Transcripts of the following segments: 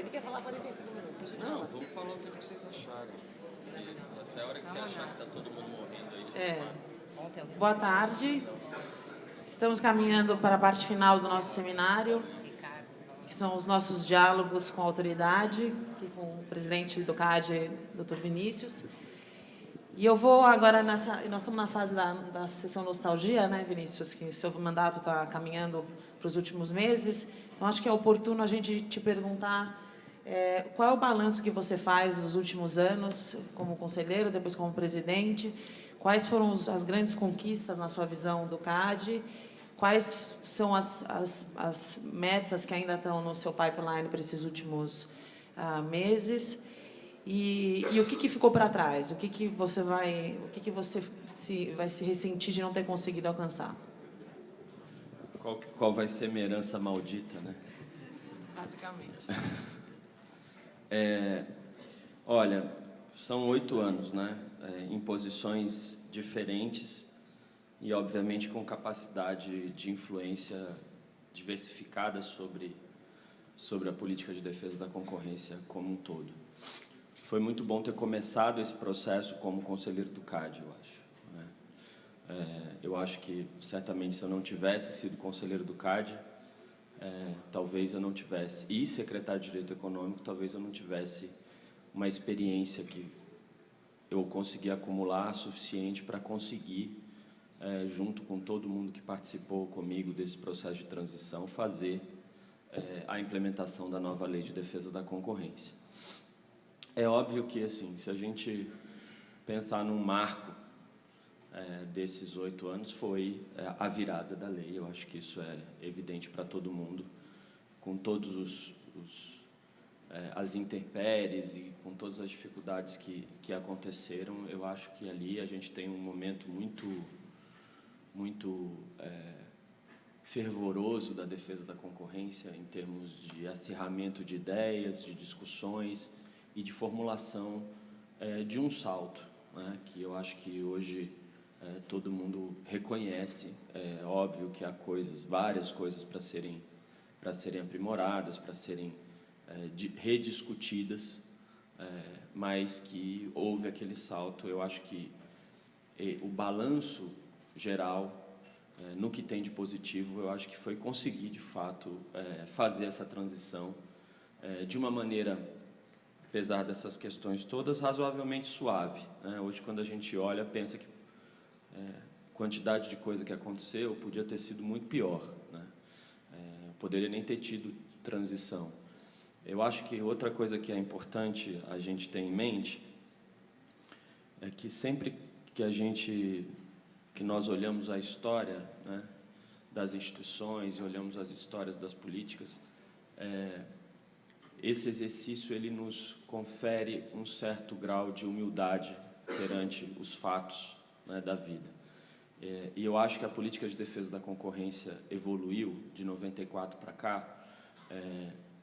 Ele quer falar 45 minutos. Deixa ele Não, falar. vamos falar o tempo que vocês acharem. Até a hora que você achar que tá todo mundo morrendo aí. Ontem alguém Boa tarde. Estamos caminhando para a parte final do nosso seminário, Ricardo. que são os nossos diálogos com a autoridade, aqui com o presidente do CAD, Dr. Vinícius. E eu vou agora nós estamos na fase da sessão nostalgia, né, Vinícius, que seu mandato está caminhando para os últimos meses. Então, acho que é oportuno a gente te perguntar qual é o balanço que você faz dos últimos anos como conselheiro, depois como presidente, quais foram as grandes conquistas na sua visão do CAD, quais são as metas que ainda estão no seu pipeline para esses últimos meses. E o que ficou para trás? O que você vai se ressentir de não ter conseguido alcançar? Qual vai ser minha herança maldita, né? Basicamente. Olha, são 8 anos, né? Em posições diferentes e, obviamente, com capacidade de influência diversificada sobre a política de defesa da concorrência como um todo. Foi muito bom ter começado esse processo como conselheiro do CAD, eu acho. Né? Eu acho que, certamente, se eu não tivesse sido conselheiro do CAD, talvez eu não tivesse, e secretário de Direito Econômico, talvez eu não tivesse uma experiência que eu consegui acumular suficiente para conseguir, junto com todo mundo que participou comigo desse processo de transição, fazer a implementação da nova Lei de Defesa da Concorrência. É óbvio que, assim, se a gente pensar num marco desses 8 anos, foi a virada da lei. Eu acho que isso é evidente para todo mundo, com todos as intempéries e com todas as dificuldades que aconteceram. Eu acho que ali a gente tem um momento muito fervoroso da defesa da concorrência em termos de acirramento de ideias, de discussões e de formulação de um salto, né, que eu acho que hoje todo mundo reconhece. É óbvio que há várias coisas para serem aprimoradas, para serem rediscutidas, mas que houve aquele salto. Eu acho que o balanço geral, no que tem de positivo, eu acho que foi conseguir, de fato, fazer essa transição de uma maneira, apesar dessas questões todas, razoavelmente suave, né? Hoje, quando a gente olha, pensa que a quantidade de coisa que aconteceu podia ter sido muito pior, né? Poderia nem ter tido transição. Eu acho que outra coisa que é importante a gente ter em mente é que sempre que nós olhamos a história, né, das instituições e olhamos as histórias das políticas, esse exercício ele nos confere um certo grau de humildade perante os fatos, né, da vida. E eu acho que a política de defesa da concorrência evoluiu de 94 para cá,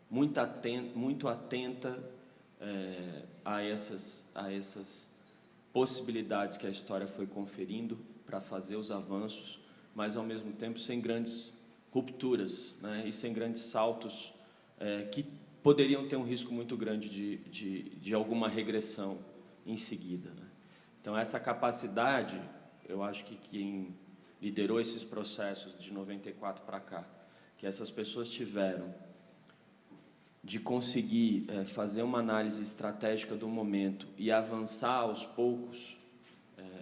muito atenta a essas possibilidades que a história foi conferindo para fazer os avanços, mas, ao mesmo tempo, sem grandes rupturas, né, e sem grandes saltos que poderiam ter um risco muito grande de alguma regressão em seguida, né? Então, essa capacidade, eu acho que quem liderou esses processos de 94 para cá, que essas pessoas tiveram de conseguir fazer uma análise estratégica do momento e avançar aos poucos,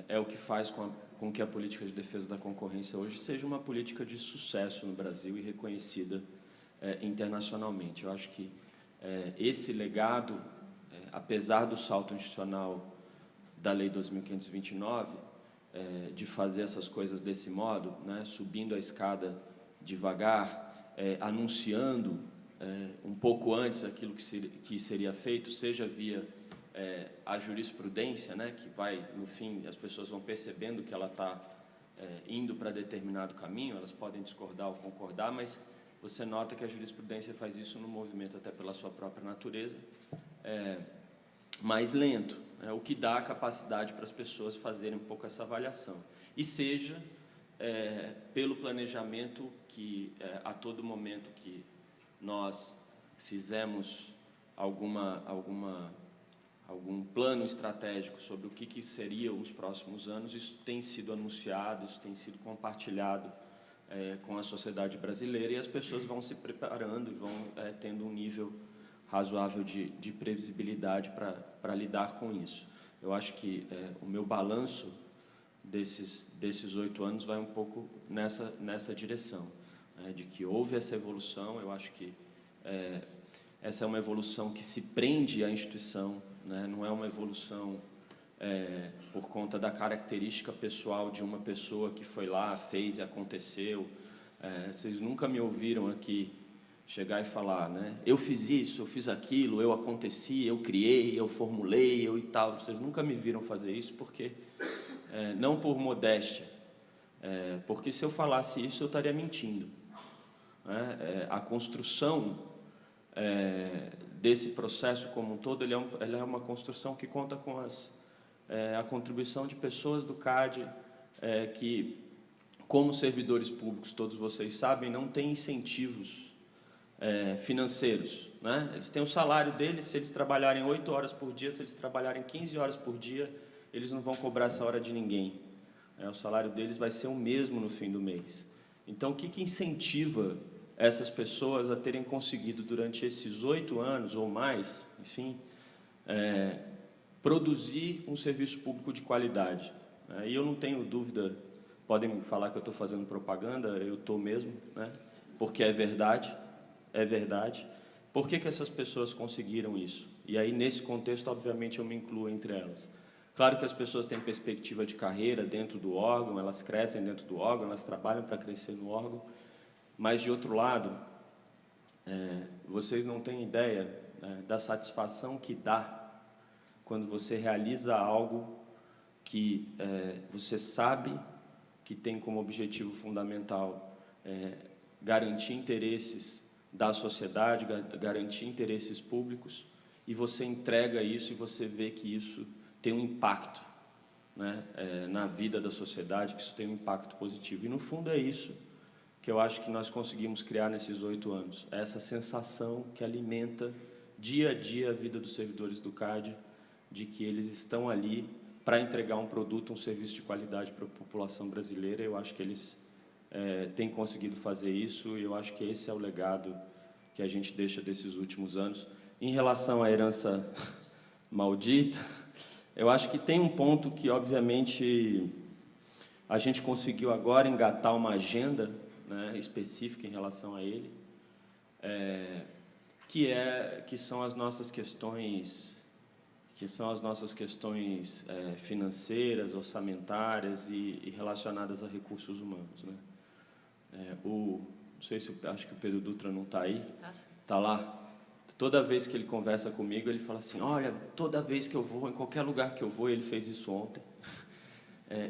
é o que faz com que a política de defesa da concorrência hoje seja uma política de sucesso no Brasil e reconhecida internacionalmente. Eu acho que esse legado, apesar do salto institucional da Lei 2.529, de fazer essas coisas desse modo, né, subindo a escada devagar, anunciando um pouco antes aquilo que seria feito, seja via a jurisprudência, né, que vai, no fim, as pessoas vão percebendo que ela está indo para determinado caminho, elas podem discordar ou concordar, mas você nota que a jurisprudência faz isso no movimento, até pela sua própria natureza, mais lento, né, o que dá a capacidade para as pessoas fazerem um pouco essa avaliação. E seja pelo planejamento que, a todo momento que nós fizemos algum plano estratégico sobre o que seriam os próximos anos. Isso tem sido anunciado, isso tem sido compartilhado com a sociedade brasileira, e as pessoas vão se preparando e vão tendo um nível razoável de previsibilidade para lidar com isso. Eu acho que o meu balanço desses 8 anos vai um pouco nessa direção, de que houve essa evolução. Eu acho que essa é uma evolução que se prende à instituição, né? Não é uma evolução por conta da característica pessoal de uma pessoa que foi lá, fez e aconteceu. Vocês nunca me ouviram aqui chegar e falar, né? Eu fiz isso, eu fiz aquilo, eu aconteci, eu criei, eu formulei, eu e tal. Vocês nunca me viram fazer isso, porque não por modéstia, porque se eu falasse isso eu estaria mentindo, né? A construção desse processo como um todo, ele é uma construção que conta com a contribuição de pessoas do CAD que, como servidores públicos, todos vocês sabem, não têm incentivos financeiros, né? Eles têm o salário deles. Se eles trabalharem 8 horas por dia, se eles trabalharem 15 horas por dia, eles não vão cobrar essa hora de ninguém. O salário deles vai ser o mesmo no fim do mês. Então, o que incentiva essas pessoas a terem conseguido, durante esses 8 anos ou mais, enfim, produzir um serviço público de qualidade? E eu não tenho dúvida, podem me falar que eu estou fazendo propaganda, eu estou mesmo, né? Porque é verdade. Por que essas pessoas conseguiram isso? E aí, nesse contexto, obviamente, eu me incluo entre elas. Claro que as pessoas têm perspectiva de carreira dentro do órgão, elas crescem dentro do órgão, elas trabalham para crescer no órgão, mas, de outro lado, vocês não têm ideia da satisfação que dá quando você realiza algo que você sabe que tem como objetivo fundamental garantir interesses da sociedade, garantir interesses públicos, e você entrega isso e você vê que isso tem um impacto, né, na vida da sociedade, que isso tem um impacto positivo. E, no fundo, é isso que eu acho que nós conseguimos criar nesses 8 anos, essa sensação que alimenta dia a dia a vida dos servidores do CAD, de que eles estão ali para entregar um produto, um serviço de qualidade para a população brasileira. Eu acho que eles têm conseguido fazer isso, e eu acho que esse é o legado que a gente deixa desses últimos anos. Em relação à herança maldita, eu acho que tem um ponto que, obviamente, a gente conseguiu agora engatar uma agenda, né, específica em relação a ele, que são as nossas questões financeiras, orçamentárias e relacionadas a recursos humanos, né? Não sei se acho que o Pedro Dutra não está aí, está lá. Toda vez que ele conversa comigo, ele fala assim: olha, toda vez que eu vou, em qualquer lugar que eu vou, ele fez isso ontem.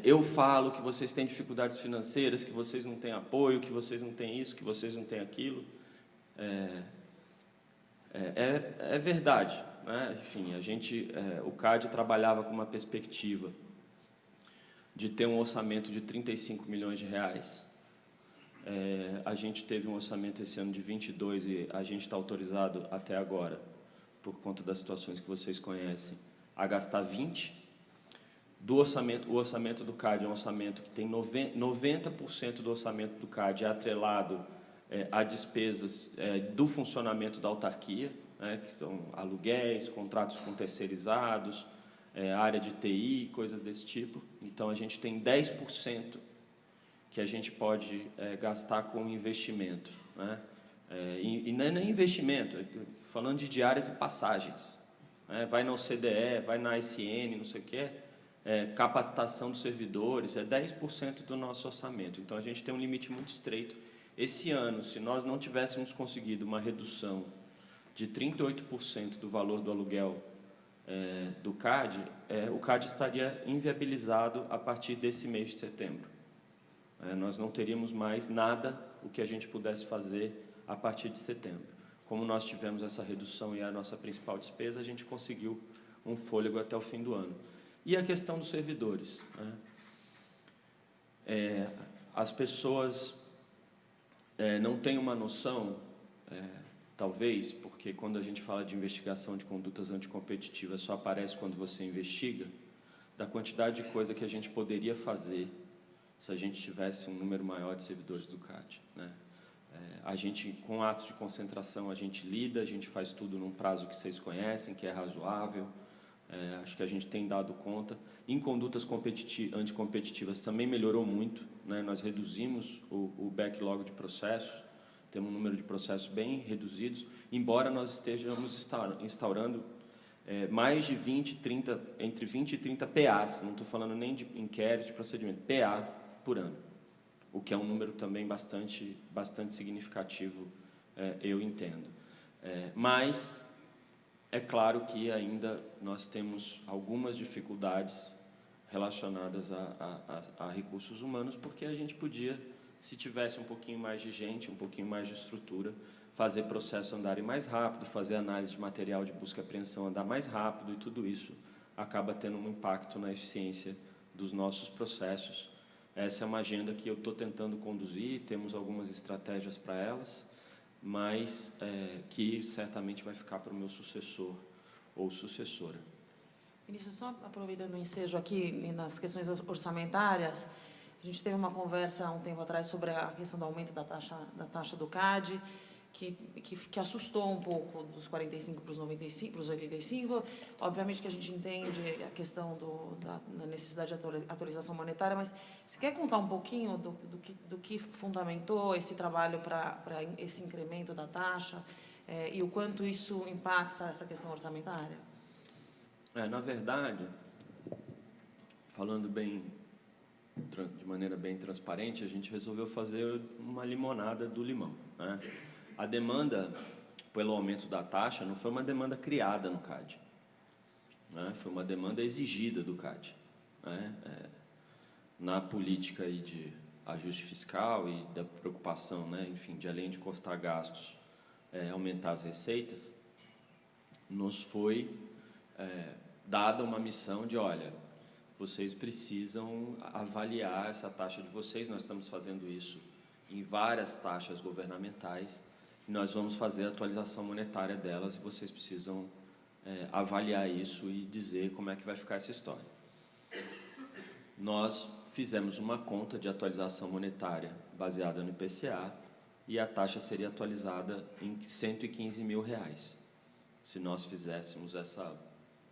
Eu falo que vocês têm dificuldades financeiras, que vocês não têm apoio, que vocês não têm isso, que vocês não têm aquilo. É verdade, né? Enfim, o CAD trabalhava com uma perspectiva de ter um orçamento de 35 milhões de reais. A gente teve um orçamento esse ano de 22 e a gente está autorizado até agora, por conta das situações que vocês conhecem, a gastar 20. O orçamento do CAD é um orçamento que tem 90% do orçamento do CAD atrelado a despesas do funcionamento da autarquia, né, que são aluguéis, contratos com terceirizados, área de TI, coisas desse tipo. Então, a gente tem 10% que a gente pode gastar com investimento, né? E não é nem investimento, falando de diárias e passagens, né? Vai na OCDE, vai na ICN, não sei o que, capacitação dos servidores, 10% do nosso orçamento. Então, a gente tem um limite muito estreito. Esse ano, se nós não tivéssemos conseguido uma redução de 38% do valor do aluguel do CAD, o CAD estaria inviabilizado a partir desse mês de setembro. Nós não teríamos mais nada o que a gente pudesse fazer a partir de setembro. Como nós tivemos essa redução e a nossa principal despesa, a gente conseguiu um fôlego até o fim do ano. E a questão dos servidores, né? As pessoas não têm uma noção, talvez, porque quando a gente fala de investigação de condutas anticompetitivas, só aparece quando você investiga, da quantidade de coisa que a gente poderia fazer se a gente tivesse um número maior de servidores do CAD, né? A gente, com atos de concentração, a gente lida, a gente faz tudo num prazo que vocês conhecem, que é razoável. Acho que a gente tem dado conta. Em condutas anticompetitivas também melhorou muito, né? Nós reduzimos o backlog de processos, temos um número de processos bem reduzidos, embora nós estejamos instaurando mais de 20, 30, entre 20 e 30 PAs, não estou falando nem de inquérito, de procedimento, PA por ano, o que é um número também bastante significativo, eu entendo. Mas é claro que ainda nós temos algumas dificuldades relacionadas a recursos humanos, porque a gente podia, se tivesse um pouquinho mais de gente, um pouquinho mais de estrutura, fazer processos andarem mais rápido, fazer análise de material de busca e apreensão andar mais rápido, e tudo isso acaba tendo um impacto na eficiência dos nossos processos. Essa é uma agenda que eu estou tentando conduzir, temos algumas estratégias para elas, mas que certamente vai ficar para o meu sucessor ou sucessora. Vinícius, só aproveitando o ensejo aqui nas questões orçamentárias, a gente teve uma conversa há um tempo atrás sobre a questão do aumento da taxa do CAD, que assustou um pouco dos 45 para os 95, para os 85. Obviamente que a gente entende a questão da necessidade de atualização monetária, mas você quer contar um pouquinho do que fundamentou esse trabalho para esse incremento da taxa e o quanto isso impacta essa questão orçamentária? Na verdade, falando de maneira bem transparente, a gente resolveu fazer uma limonada do limão, né? A demanda pelo aumento da taxa não foi uma demanda criada no CAD, né? Foi uma demanda exigida do CAD, né? Na política aí de ajuste fiscal e da preocupação, né, enfim, de além de cortar gastos, aumentar as receitas, nos foi dada uma missão de, olha, vocês precisam avaliar essa taxa de vocês, nós estamos fazendo isso em várias taxas governamentais, e nós vamos fazer a atualização monetária delas, e vocês precisam avaliar isso e dizer como é que vai ficar essa história. Nós fizemos uma conta de atualização monetária baseada no IPCA, e a taxa seria atualizada em R$115 mil, se nós fizéssemos essa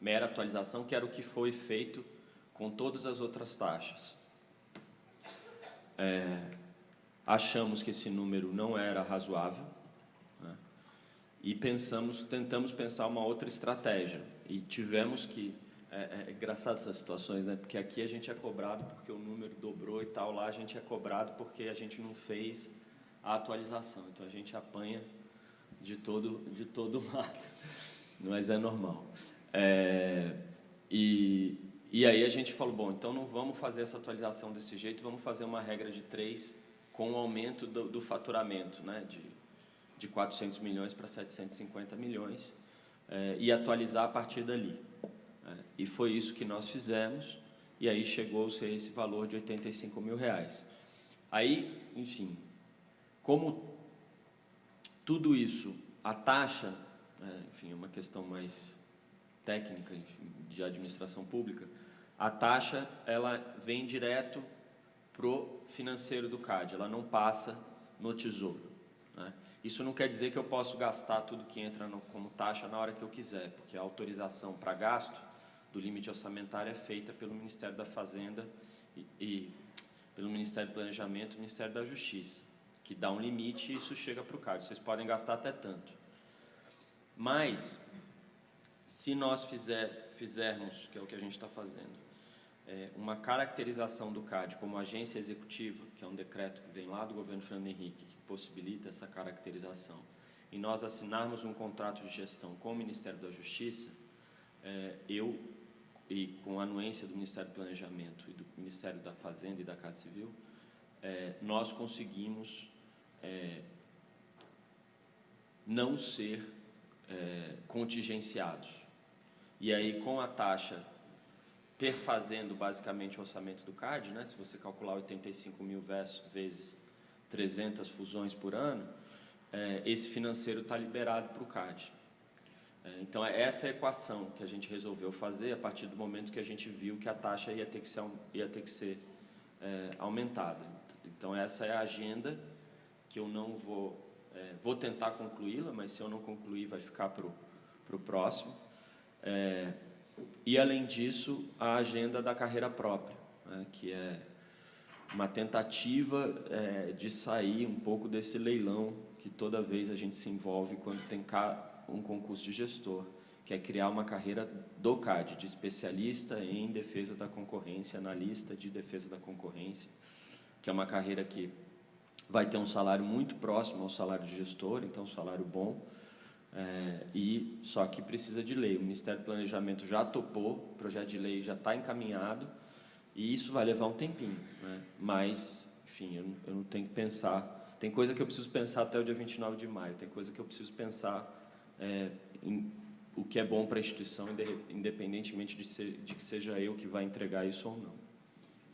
mera atualização, que era o que foi feito com todas as outras taxas. Achamos que esse número não era razoável, né? E tentamos pensar uma outra estratégia, e tivemos que... É engraçado essas situações, né? Porque aqui a gente é cobrado porque o número dobrou e tal, lá a gente é cobrado porque a gente não fez a atualização, então a gente apanha de todo lado, mas é normal. E aí a gente falou, bom, então não vamos fazer essa atualização desse jeito, vamos fazer uma regra de 3 com o aumento do faturamento, né, de 400 milhões para 750 milhões, e atualizar a partir dali. E foi isso que nós fizemos, e aí chegou-se a esse valor de R$85 mil. Aí, enfim, como tudo isso, a taxa, enfim, é uma questão mais técnica, enfim, de administração pública, a taxa ela vem direto pro financeiro do CAD, ela não passa no tesouro, né? Isso não quer dizer que eu posso gastar tudo que entra como taxa na hora que eu quiser, porque a autorização para gasto do limite orçamentário é feita pelo Ministério da Fazenda e pelo Ministério do Planejamento e Ministério da Justiça, que dá um limite e isso chega para o CAD. Vocês podem gastar até tanto. Mas, se nós fizermos, que é o que a gente está fazendo, uma caracterização do CAD como agência executiva, que é um decreto que vem lá do governo Fernando Henrique, que possibilita essa caracterização, e nós assinarmos um contrato de gestão com o Ministério da Justiça, e com a anuência do Ministério do Planejamento e do Ministério da Fazenda e da Casa Civil, nós conseguimos não ser contingenciados. E aí, com a taxa perfazendo basicamente o orçamento do CAD, né, se você calcular 85 mil vezes 300 fusões por ano, esse financeiro está liberado para o CAD. Então, essa é a equação que a gente resolveu fazer a partir do momento que a gente viu que a taxa ia ter que ser aumentada. Então, essa é a agenda que eu não vou tentar concluí-la, mas se eu não concluir, vai ficar para o próximo. E, além disso, a agenda da carreira própria, né, que é uma tentativa de sair um pouco desse leilão que toda vez a gente se envolve quando tem um concurso de gestor, que é criar uma carreira do CAD, de especialista em defesa da concorrência, analista de defesa da concorrência, que é uma carreira que vai ter um salário muito próximo ao salário de gestor, então um salário bom, e só que precisa de lei. O Ministério do Planejamento já topou, o projeto de lei já está encaminhado, e isso vai levar um tempinho, né? Mas, enfim, eu não tenho que pensar. Tem coisa que eu preciso pensar até o dia 29 de maio, tem coisa que eu preciso pensar em o que é bom para a instituição, independentemente de que seja eu que vai entregar isso ou não.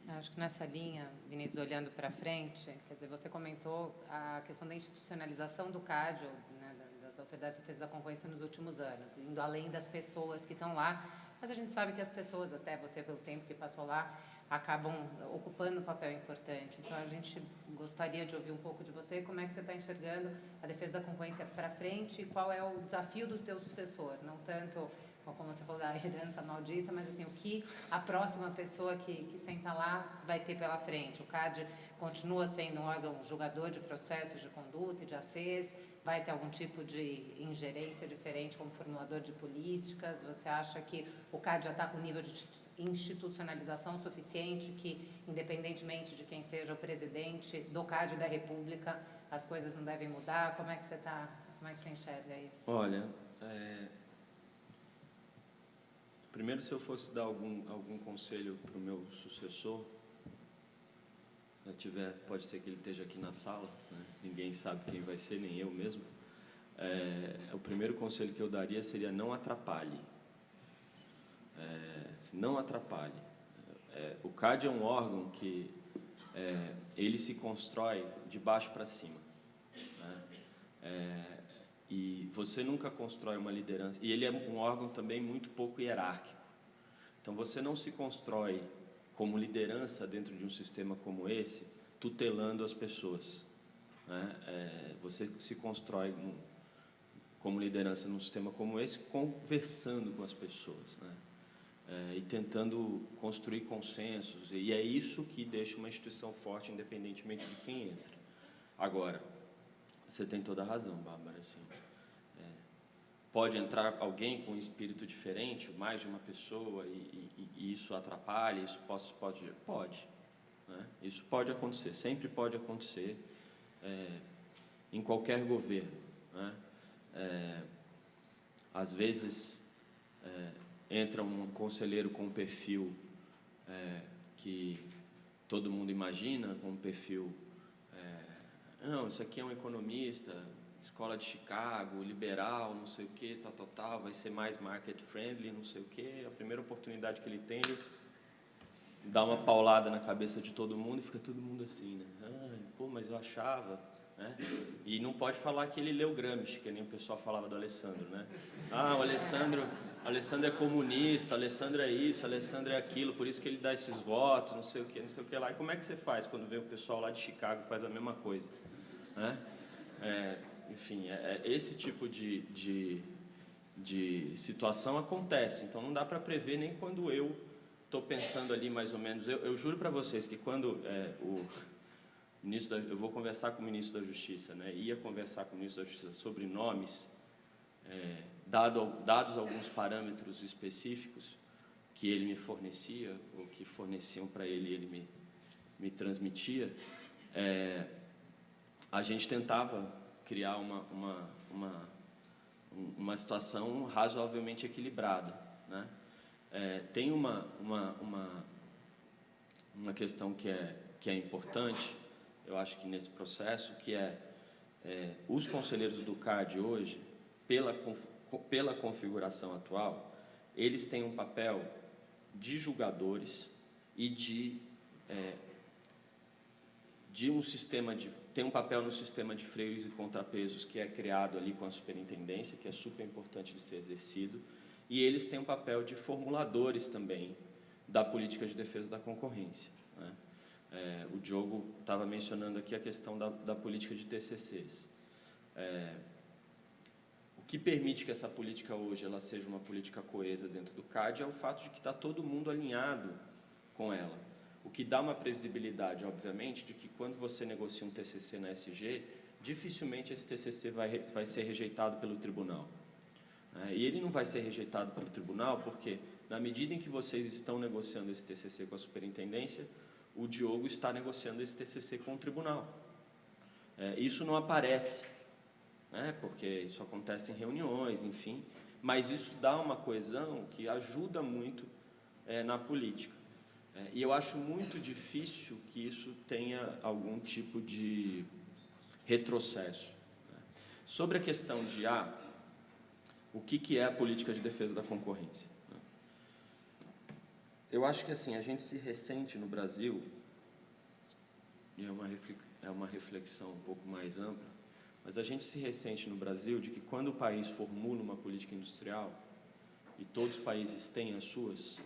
Eu acho que nessa linha, Vinícius, olhando para frente, quer dizer, você comentou a questão da institucionalização do CAD, né, das autoridades de defesa da concorrência nos últimos anos, indo além das pessoas que estão lá, mas a gente sabe que as pessoas, até você pelo tempo que passou lá, acabam ocupando um papel importante. Então, a gente gostaria de ouvir um pouco de você, como é que você está enxergando a defesa da concorrência para frente e qual é o desafio do teu sucessor, não tanto, como você falou, da herança maldita, mas assim, o que a próxima pessoa que senta lá vai ter pela frente. O CAD continua sendo um órgão julgador de processos de conduta e de ACs, vai ter algum tipo de ingerência diferente como formulador de políticas? Você acha que o CAD já está com nível de institucionalização suficiente que, independentemente de quem seja o presidente do CAD da República, as coisas não devem mudar? Como é que você enxerga isso? Olha, primeiro, se eu fosse dar algum conselho para o meu sucessor, pode ser que ele esteja aqui na sala, né? Ninguém sabe quem vai ser, nem eu mesmo. O primeiro conselho que eu daria seria: não atrapalhe. Não atrapalhe. O CAD é um órgão que ele se constrói de baixo para cima, né? E você nunca constrói uma liderança. E ele é um órgão também muito pouco hierárquico. Então, você não se constrói como liderança dentro de um sistema como esse, tutelando as pessoas, né? Você se constrói como liderança num sistema como esse, conversando com as pessoas, né? E tentando construir consensos. E é isso que deixa uma instituição forte, independentemente de quem entra. Agora, você tem toda a razão, Bárbara. Assim, pode entrar alguém com um espírito diferente, mais de uma pessoa, e isso atrapalha, isso pode, né? Isso pode acontecer, sempre pode acontecer, em qualquer governo, né? Às vezes entra um conselheiro com um perfil que todo mundo imagina, com um perfil não, isso aqui é um economista, escola de Chicago, liberal, não sei o que, tal, vai ser mais market friendly, não sei o que. A primeira oportunidade que ele tem, ele dá uma paulada na cabeça de todo mundo e fica todo mundo assim, né? Mas eu achava, né? E não pode falar que ele leu Gramsci, que nem o pessoal falava do Alessandro, né? O Alessandro é comunista, Alessandro é isso, Alessandro é aquilo, por isso que ele dá esses votos, não sei o que lá. E como é que você faz quando vê o pessoal lá de Chicago e faz a mesma coisa, né? Enfim, esse tipo de situação acontece. Então, não dá para prever nem quando eu estou pensando ali mais ou menos. Eu juro para vocês que quando eu vou conversar com o ministro da Justiça, né? Ia conversar com o ministro da Justiça sobre nomes, dados alguns parâmetros específicos que ele me fornecia, ou que forneciam para ele e ele me transmitia, a gente tentava criar uma situação razoavelmente equilibrada, né? Tem uma questão que é importante, eu acho que nesse processo, que os conselheiros do CAD hoje, pela configuração atual, eles têm um papel de julgadores e de um sistema tem um papel no sistema de freios e contrapesos que é criado ali com a superintendência, que é super importante de ser exercido, e eles têm um papel de formuladores também da política de defesa da concorrência, né? O Diogo estava mencionando aqui a questão da política de TCCs. O que permite que essa política hoje ela seja uma política coesa dentro do CAD é o fato de que está todo mundo alinhado com ela. O que dá uma previsibilidade, obviamente, de que quando você negocia um TCC na SG, dificilmente esse TCC vai ser rejeitado pelo tribunal. E ele não vai ser rejeitado pelo tribunal porque, na medida em que vocês estão negociando esse TCC com a superintendência, o Diogo está negociando esse TCC com o tribunal. Isso não aparece, né, porque isso acontece em reuniões, enfim, mas isso dá uma coesão que ajuda muito na política. E eu acho muito difícil que isso tenha algum tipo de retrocesso. Sobre a questão de o que é a política de defesa da concorrência? Eu acho que assim, a gente se ressente no Brasil, e é uma reflexão um pouco mais ampla, mas a gente se ressente no Brasil de que quando o país formula uma política industrial, e todos os países têm as suas,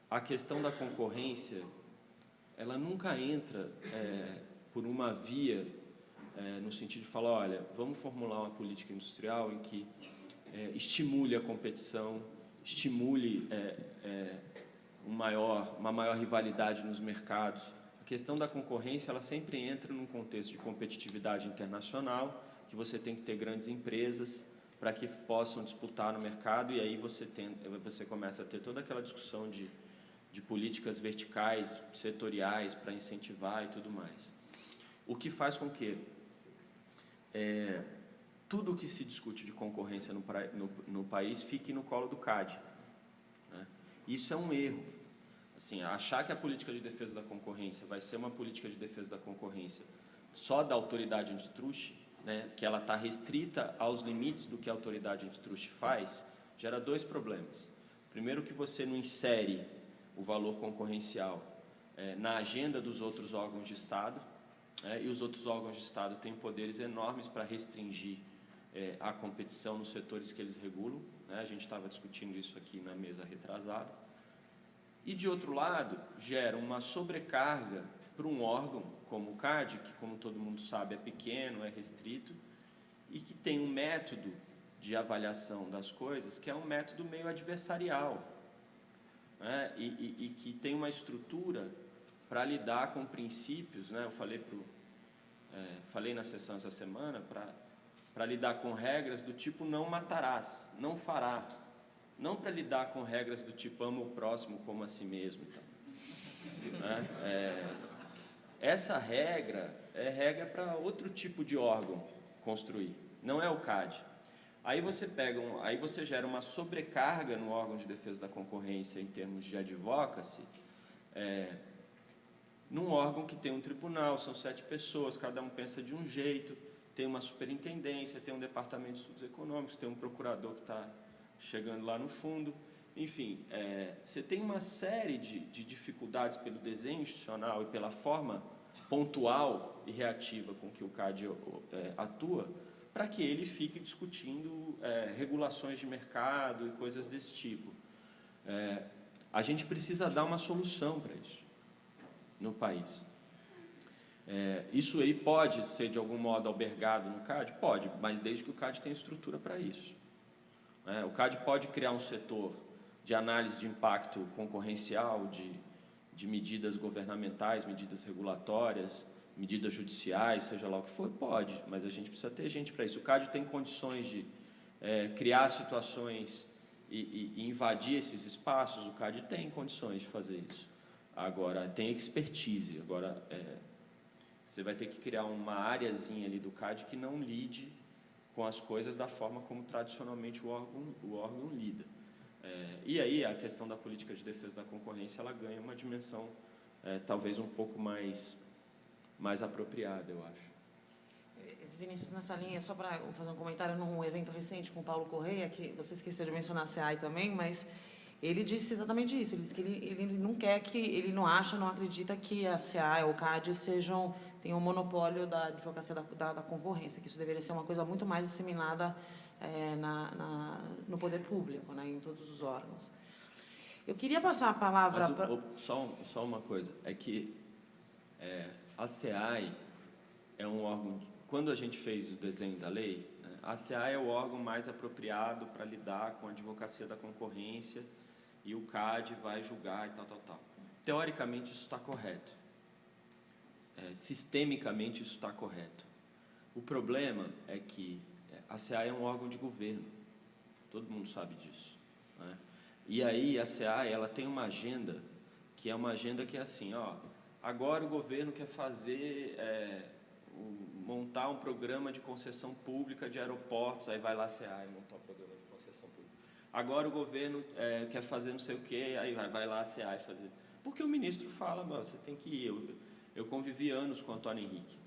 a questão da concorrência, ela nunca entra por uma via, no sentido de falar, olha, vamos formular uma política industrial em que estimule a competição, estimule uma maior rivalidade nos mercados. A questão da concorrência, ela sempre entra num contexto de competitividade internacional, que você tem que ter grandes empresas para que possam disputar no mercado, e aí você começa a ter toda aquela discussão de políticas verticais, setoriais, para incentivar e tudo mais. O que faz com que tudo que se discute de concorrência no país fique no colo do CAD, né? Isso é um erro. Assim, achar que a política de defesa da concorrência vai ser uma política de defesa da concorrência só da autoridade antitruste, né, que ela está restrita aos limites do que a autoridade antitruste faz, gera dois problemas. Primeiro, que você não insere o valor concorrencial na agenda dos outros órgãos de Estado, e os outros órgãos de Estado têm poderes enormes para restringir a competição nos setores que eles regulam, né? A gente estava discutindo isso aqui na mesa retrasada. E, de outro lado, gera uma sobrecarga para um órgão como o CAD, que, como todo mundo sabe, é pequeno, é restrito, e que tem um método de avaliação das coisas que é um método meio adversarial, né? E que tem uma estrutura para lidar com princípios, né? Eu falei na sessão essa semana, para lidar com regras do tipo não matarás, não fará, não para lidar com regras do tipo ama o próximo como a si mesmo. Então, né? Essa regra é regra para outro tipo de órgão construir, não é o CAD. Aí você gera uma sobrecarga no órgão de defesa da concorrência em termos de advocacy, num órgão que tem um tribunal, são 7 pessoas, cada um pensa de um jeito, tem uma superintendência, tem um departamento de estudos econômicos, tem um procurador que está chegando lá no fundo. Enfim, você tem uma série de dificuldades pelo desenho institucional e pela forma pontual e reativa com que o CAD atua, para que ele fique discutindo regulações de mercado e coisas desse tipo. A gente precisa dar uma solução para isso no país. Isso aí pode ser de algum modo albergado no CAD? Pode, mas desde que o CAD tenha estrutura para isso. O CAD pode criar um setor de análise de impacto concorrencial, de medidas governamentais, medidas regulatórias, medidas judiciais, seja lá o que for, pode, mas a gente precisa ter gente para isso. O CAD tem condições de criar situações e invadir esses espaços, o CAD tem condições de fazer isso. Agora, tem expertise, você vai ter que criar uma áreazinha ali do CAD que não lide com as coisas da forma como tradicionalmente o órgão lida. E aí a questão da política de defesa da concorrência ela ganha uma dimensão talvez um pouco mais apropriada, eu acho. Vinícius, nessa linha, só para fazer um comentário num evento recente com o Paulo Correia, que você esqueceu de mencionar a SEAI também, mas ele disse exatamente isso. Ele disse que ele não quer que, ele não acha, não acredita que a SEAI ou o CAD tenham um monopólio da advocacia da concorrência, que isso deveria ser uma coisa muito mais disseminada no poder público, né, em todos os órgãos. Eu queria passar a palavra... Só uma coisa, é que a SEAI é um órgão... Quando a gente fez o desenho da lei, né, a SEAI é o órgão mais apropriado para lidar com a advocacia da concorrência e o CAD vai julgar e tal. Teoricamente, isso está correto. Sistemicamente, isso está correto. O problema é que a SEAI é um órgão de governo. Todo mundo sabe disso, né? E aí, a SEAI, ela tem uma agenda que é assim, agora o governo quer fazer... montar um programa de concessão pública de aeroportos, aí vai lá a SEAI montar um programa de concessão pública. Agora o governo quer fazer não sei o quê, aí vai lá a SEAI fazer. Porque o ministro fala, você tem que ir. Eu convivi anos com o Antônio Henrique,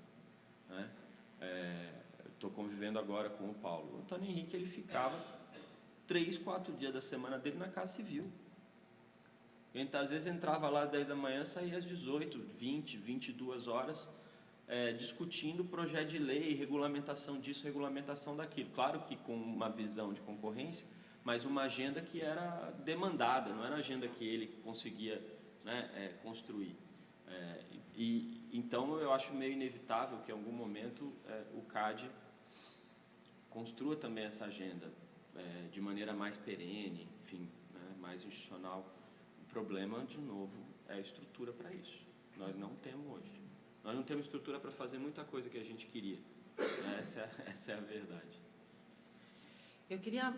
né? Estou convivendo agora com o Paulo. O Antônio Henrique, ele ficava 3, 4 dias da semana dele na Casa Civil. Então, às vezes entrava lá às 10 da manhã, saía às 18, 20, 22 horas, discutindo projeto de lei, regulamentação disso, regulamentação daquilo. Claro que com uma visão de concorrência, mas uma agenda que era demandada, não era uma agenda que ele conseguia, né, construir. Então, eu acho meio inevitável que, em algum momento, o CAD construa também essa agenda de maneira mais perene, enfim, né, mais institucional. O problema, de novo, é a estrutura para isso. Nós não temos hoje. Nós não temos estrutura para fazer muita coisa que a gente queria. Essa é a verdade. Eu queria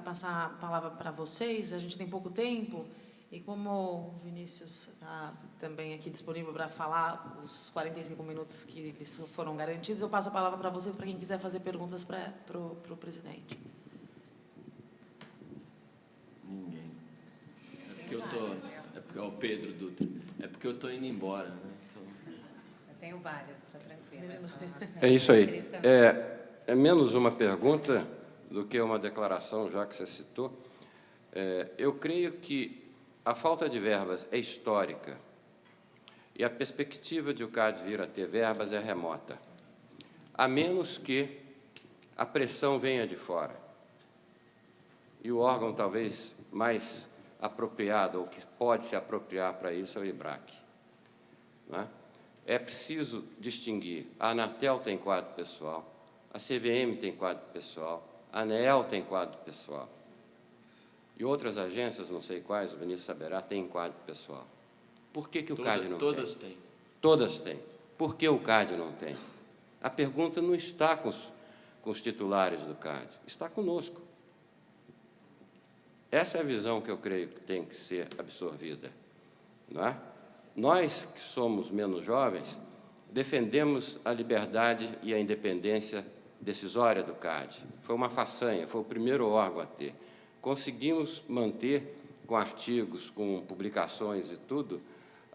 passar a palavra para vocês, a gente tem pouco tempo, e como o Vinícius está também aqui disponível para falar os 45 minutos que lhes foram garantidos, eu passo a palavra para vocês, para quem quiser fazer perguntas para o presidente. Ninguém. É porque o Pedro Dutra. É porque eu estou indo embora, né? Eu tenho várias, está tranquilo. É isso aí. É menos uma pergunta do que uma declaração, já que você citou. Eu creio que a falta de verbas é histórica e a perspectiva de o CAD vir a ter verbas é remota, a menos que a pressão venha de fora. E o órgão talvez mais apropriado, ou que pode se apropriar para isso, é o IBRAC, né? É preciso distinguir. A Anatel tem quadro pessoal, a CVM tem quadro pessoal, a ANEEL tem quadro pessoal. E outras agências, não sei quais, o Vinícius saberá, tem quadro pessoal. Por que o CAD não tem? Todas têm. Todas têm. Por que o CAD não tem? A pergunta não está com os titulares do CAD, está conosco. Essa é a visão que eu creio que tem que ser absorvida, não é? Nós, que somos menos jovens, defendemos a liberdade e a independência decisória do CAD. Foi uma façanha, foi o primeiro órgão a ter. Conseguimos manter, com artigos, com publicações e tudo,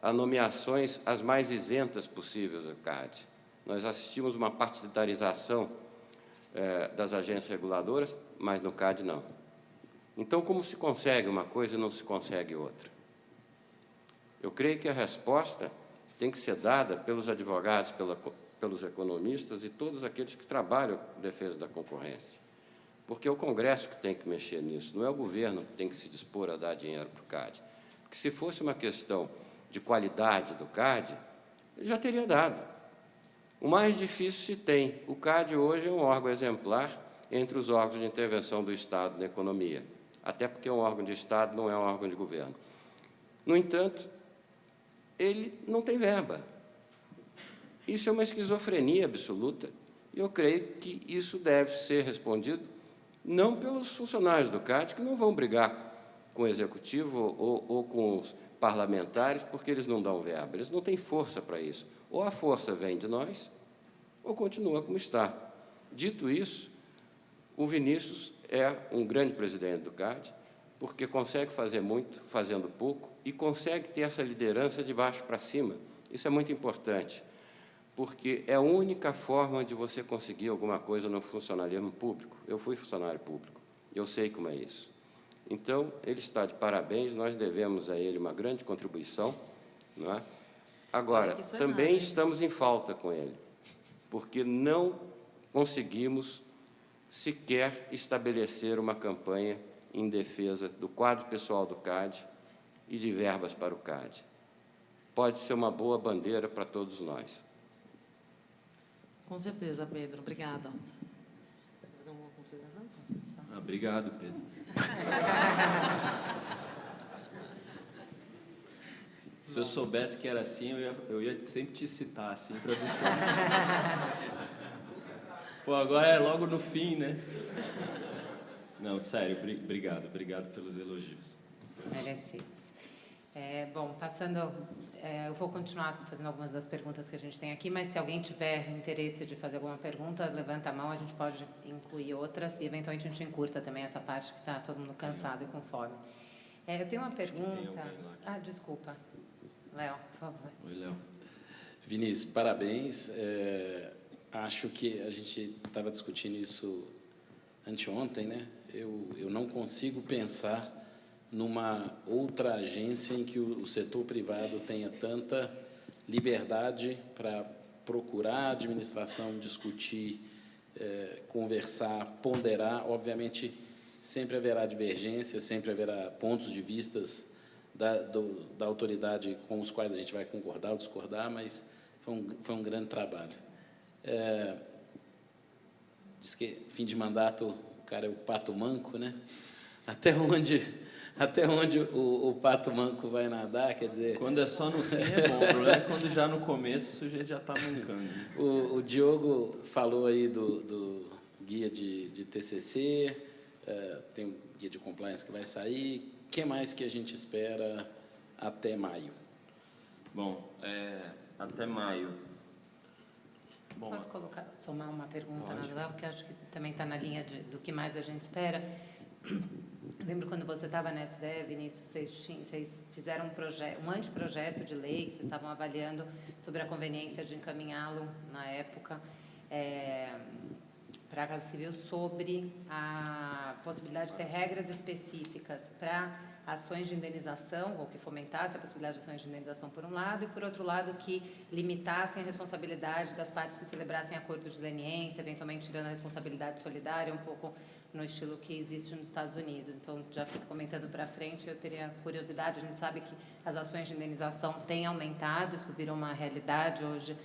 as nomeações as mais isentas possíveis do CAD. Nós assistimos uma partidarização das agências reguladoras, mas no CAD não. Então, como se consegue uma coisa e não se consegue outra? Eu creio que a resposta tem que ser dada pelos advogados, pelos economistas e todos aqueles que trabalham em defesa da concorrência. Porque é o Congresso que tem que mexer nisso, não é o governo que tem que se dispor a dar dinheiro para o CAD. Porque se fosse uma questão de qualidade do CAD, ele já teria dado. O mais difícil se tem. O CAD hoje é um órgão exemplar entre os órgãos de intervenção do Estado na economia, até porque um órgão de Estado não é um órgão de governo. No entanto, ele não tem verba. Isso é uma esquizofrenia absoluta, e eu creio que isso deve ser respondido não pelos funcionários do CAD, que não vão brigar com o Executivo ou com os parlamentares, porque eles não dão verba, eles não têm força para isso. Ou a força vem de nós, ou continua como está. Dito isso, o Vinícius é um grande presidente do CAD, porque consegue fazer muito, fazendo pouco, e consegue ter essa liderança de baixo para cima. Isso é muito importante, porque é a única forma de você conseguir alguma coisa no funcionalismo público. Eu fui funcionário público, eu sei como é isso. Então, ele está de parabéns, nós devemos a ele uma grande contribuição, não é? Agora, também estamos em falta com ele, porque não conseguimos sequer estabelecer uma campanha em defesa do quadro pessoal do CAD e de verbas para o CAD. Pode ser uma boa bandeira para todos nós. Com certeza, Pedro. Obrigada. Quer fazer alguma consideração? Posso começar? Obrigado, Pedro. Se eu soubesse que era assim, eu ia sempre te citar, assim, para ver se... Pô, agora é logo no fim, né? Não, sério, obrigado pelos elogios. Merecidos. Bom, passando, eu vou continuar fazendo algumas das perguntas que a gente tem aqui, mas se alguém tiver interesse de fazer alguma pergunta, levanta a mão, a gente pode incluir outras e, eventualmente, a gente encurta também essa parte que está todo mundo cansado e com fome. Eu tenho uma pergunta... Desculpa. Léo, por favor. Oi, Léo. Vinícius, parabéns. Acho que a gente estava discutindo isso anteontem, né? Eu não consigo pensar numa outra agência em que o setor privado tenha tanta liberdade para procurar a administração, discutir, conversar, ponderar. Obviamente, sempre haverá divergência, sempre haverá pontos de vistas da autoridade com os quais a gente vai concordar ou discordar, mas foi um grande trabalho. Diz que fim de mandato o cara é o pato manco, né? Até onde o pato manco vai nadar, quer dizer... Quando é só no fim é bom, o problema é quando já no começo o sujeito já está mancando. O Diogo falou aí do guia de TCC, tem um guia de compliance que vai sair. O que mais que a gente espera até maio? Bom, até maio. Bom, Posso somar uma pergunta, Léo, porque acho que também está na linha do que mais a gente espera. Eu lembro quando você estava na SDE, Vinícius, vocês fizeram um anteprojeto de lei, que vocês estavam avaliando sobre a conveniência de encaminhá-lo, na época, para a Casa Civil, sobre a possibilidade de ter regras específicas para ações de indenização, ou que fomentasse a possibilidade de ações de indenização, por um lado, e, por outro lado, que limitassem a responsabilidade das partes que celebrassem acordos de leniência, eventualmente tirando a responsabilidade solidária, um pouco no estilo que existe nos Estados Unidos. Então, já comentando para frente, eu teria curiosidade. A gente sabe que as ações de indenização têm aumentado, isso virou uma realidade hoje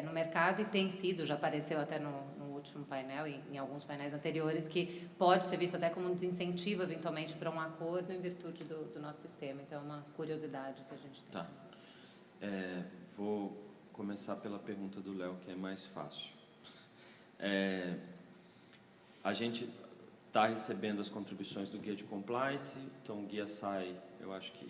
no mercado e tem sido, já apareceu até no último painel e em alguns painéis anteriores, que pode ser visto até como um desincentivo, eventualmente, para um acordo em virtude do nosso sistema. Então, é uma curiosidade que a gente tem. Tá. Vou começar pela pergunta do Léo, que é mais fácil. A gente está recebendo as contribuições do guia de compliance, então o guia sai, eu acho que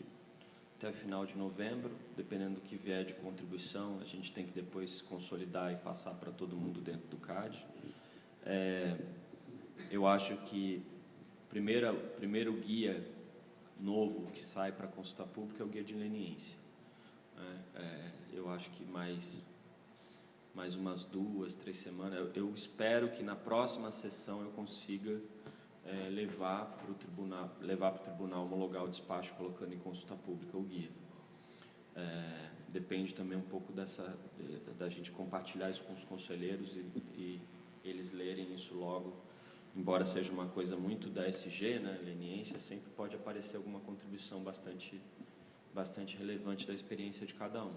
até o final de novembro, dependendo do que vier de contribuição, a gente tem que depois consolidar e passar para todo mundo dentro do CAD. Eu acho que o primeiro guia novo que sai para consulta pública é o guia de leniência. Eu acho que mais umas 2, 3 semanas, eu espero que na próxima sessão eu consiga levar para o tribunal homologar o despacho colocando em consulta pública o guia. Depende também um pouco da gente compartilhar isso com os conselheiros e eles lerem isso logo, embora seja uma coisa muito da SG, né, leniência, sempre pode aparecer alguma contribuição bastante relevante da experiência de cada um.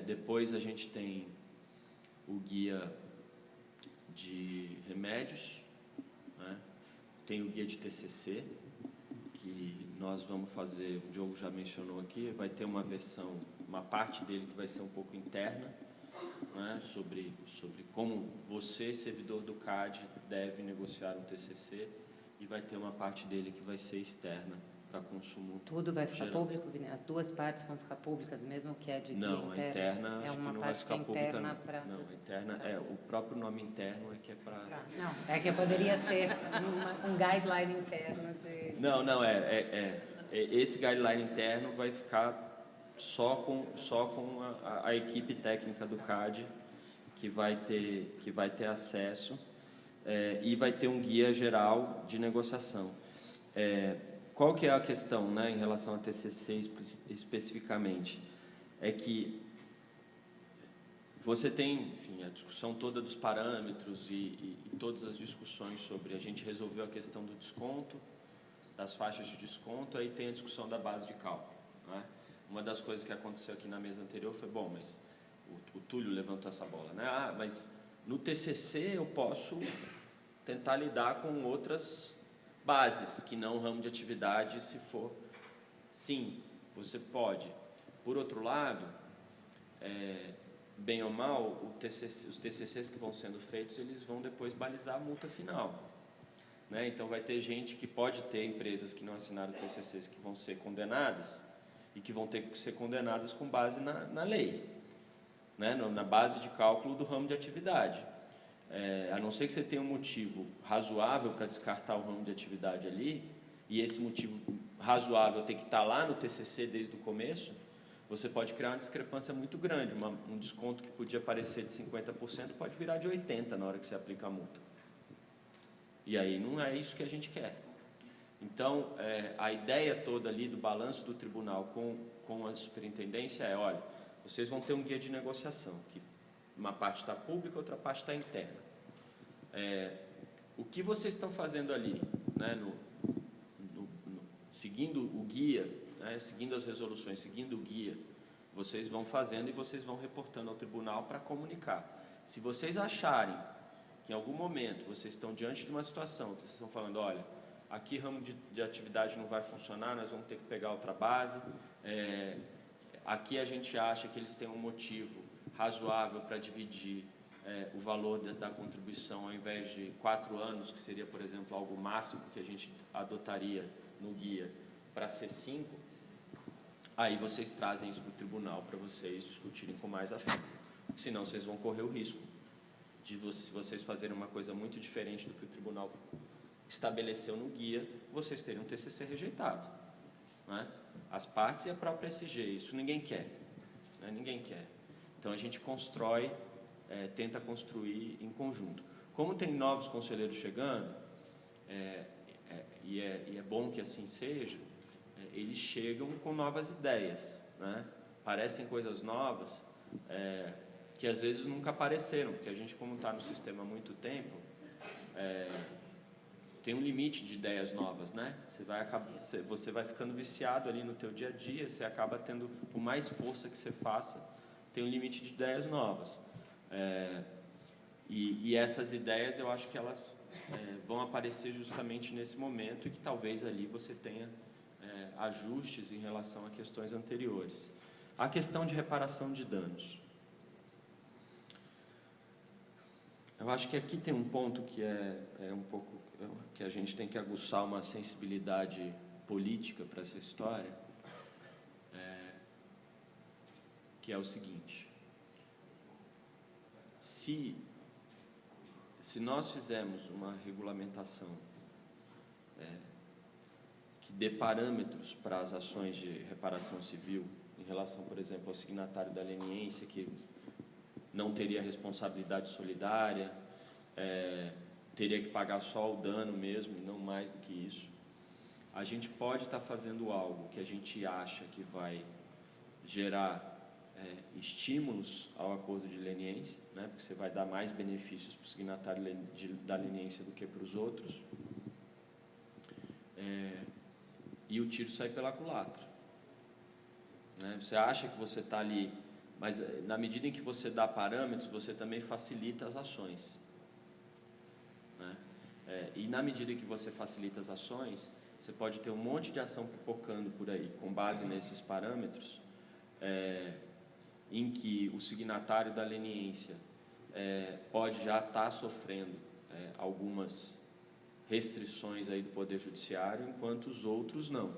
Depois a gente tem o guia de remédios, né? Tem o guia de TCC, que nós vamos fazer, o Diogo já mencionou aqui, vai ter uma versão, uma parte dele que vai ser um pouco interna, né? sobre como você, servidor do CAD, deve negociar um TCC, e vai ter uma parte dele que vai ser externa, para consumo. Tudo vai ficar geral. público? As duas partes vão ficar públicas, mesmo que é de não, guia interna? A interna é acho uma que não parte vai ficar pública, interna para... Não, a interna o próprio nome interno é que é para... Não, é que poderia ser um guideline interno de... Não, esse guideline interno vai ficar só com a equipe técnica do CAD que vai ter acesso, e vai ter um guia geral de negociação. Qual que é a questão, né, em relação a TCC especificamente? É que você tem, enfim, a discussão toda dos parâmetros e todas as discussões sobre... A gente resolveu a questão do desconto, das faixas de desconto, aí tem a discussão da base de cálculo, né? Uma das coisas que aconteceu aqui na mesa anterior foi, bom, mas o Túlio levantou essa bola, né? Mas no TCC eu posso tentar lidar com outras bases, que não ramo de atividade, se for. Sim, você pode. Por outro lado, bem ou mal, os TCCs que vão sendo feitos, eles vão depois balizar a multa final, né? Então vai ter gente que pode ter empresas que não assinaram TCCs que vão ser condenadas e que vão ter que ser condenadas com base na lei, né? Na base de cálculo do ramo de atividade. A não ser que você tenha um motivo razoável para descartar o ramo de atividade ali, e esse motivo razoável tem que estar lá no TCC desde o começo, você pode criar uma discrepância muito grande. Um desconto que podia parecer de 50% pode virar de 80% na hora que você aplica a multa. E aí não é isso que a gente quer. Então, a ideia toda ali do balanço do tribunal com a superintendência é, olha, vocês vão ter um guia de negociação, que uma parte está pública, outra parte está interna. O que vocês estão fazendo ali, né, seguindo o guia, né, seguindo as resoluções, seguindo o guia, vocês vão fazendo e vocês vão reportando ao tribunal para comunicar. Se vocês acharem que em algum momento vocês estão diante de uma situação que vocês estão falando, olha, aqui ramo de atividade não vai funcionar, nós vamos ter que pegar outra base, aqui a gente acha que eles têm um motivo razoável para dividir o valor da contribuição, ao invés de 4 anos, que seria, por exemplo, algo máximo que a gente adotaria no guia, para ser 5, aí vocês trazem isso para o tribunal para vocês discutirem com mais afinco. Senão vocês vão correr o risco de, se vocês fazerem uma coisa muito diferente do que o tribunal estabeleceu no guia, vocês terem um TCC rejeitado, né? As partes e a própria SG, isso ninguém quer, né? Ninguém quer. Então a gente constrói, tenta construir em conjunto. Como tem novos conselheiros chegando, e é bom que assim seja, eles chegam com novas ideias, né? Parecem coisas novas, que às vezes nunca apareceram, porque a gente, como está no sistema há muito tempo, tem um limite de ideias novas, né? Você vai ficando viciado ali no teu dia a dia, você acaba tendo, por mais força que você faça, tem um limite de ideias novas. E essas ideias, eu acho que elas vão aparecer justamente nesse momento, e que talvez ali você tenha ajustes em relação a questões anteriores. A questão de reparação de danos. Eu acho que aqui tem um ponto que é um pouco que a gente tem que aguçar uma sensibilidade política para essa história, que é o seguinte: se nós fizermos uma regulamentação que dê parâmetros para as ações de reparação civil, em relação, por exemplo, ao signatário da leniência, que não teria responsabilidade solidária, teria que pagar só o dano mesmo, e não mais do que isso, a gente pode estar fazendo algo que a gente acha que vai gerar estímulos ao acordo de leniência, né? Porque você vai dar mais benefícios para o signatário da leniência do que para os outros, e o tiro sai pela culatra, né? Você acha que você está ali, mas na medida em que você dá parâmetros, você também facilita as ações, né? E na medida em que você facilita as ações, você pode ter um monte de ação pipocando por aí, com base nesses parâmetros, em que o signatário da leniência pode já estar sofrendo algumas restrições aí do Poder Judiciário, enquanto os outros não,